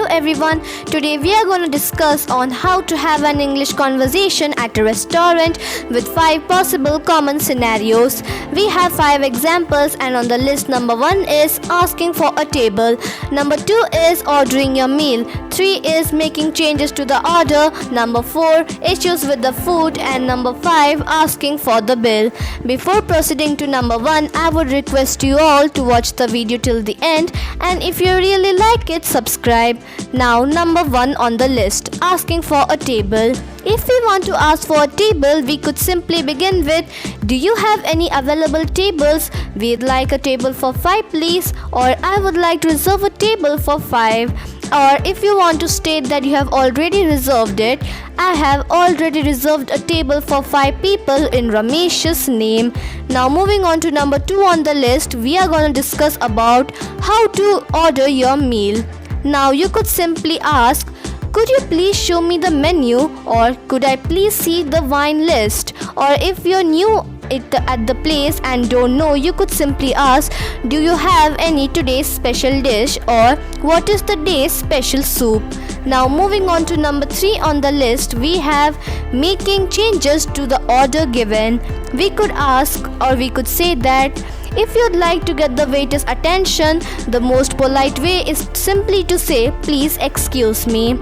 everyone. Today we are going to discuss on how to have an English conversation at a restaurant with 5 possible common scenarios. We have 5 examples, and on the list, number 1 is asking for a table, number 2 is ordering your meal, 3 is making changes to the order, number 4 issues with the food, and number 5 asking for the bill. Before proceeding to number 1, I would request you all to watch the video till the end, and if you really like it, subscribe. Now, number 1 on the list, asking for a table. If we want to ask for a table, we could simply begin with, do you have any available tables? We'd like a table for 5 please, or I would like to reserve a table for 5. Or if you want to state that you have already reserved it, I have already reserved a table for 5 people in Ramesh's name. Now moving on to number 2 on the list, we are going to discuss about how to order your meal. Now you could simply ask, could you please show me the menu, or could I please see the wine list? Or if you're new at the place and don't know, you could simply ask, do you have any today's special dish, or what is the day's special soup? Now moving on to number 3 on the list, we have making changes to the order given. We could ask, or we could say that if you'd like to get the waiter's attention, the most polite way is simply to say, please excuse me.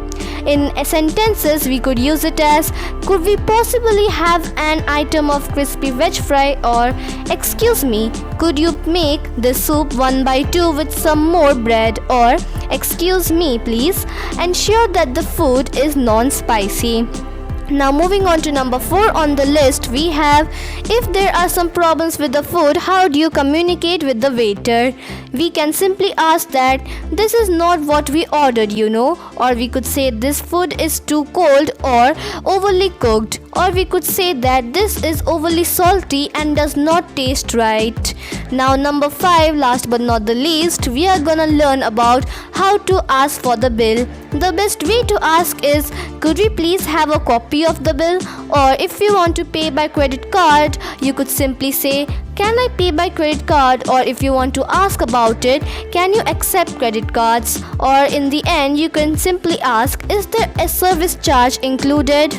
In sentences, we could use it as, could we possibly have an item of crispy veg fry, or excuse me, could you make the soup 1/2 with some more bread, or excuse me please, ensure that the food is non-spicy. Now moving on to number 4 on the list, we have, if there are some problems with the food, how do you communicate with the waiter? We can simply ask that this is not what we ordered, or we could say this food is too cold or overly cooked, or we could say that this is overly salty and does not taste right. Now number 5, last but not the least, we are gonna learn about how to ask for the bill. The best way to ask is, could we please have a copy of the bill? Or if you want to pay by credit card, you could simply say, can I pay by credit card? Or if you want to ask about it, can you accept credit cards? Or in the end, you can simply ask, is there a service charge included?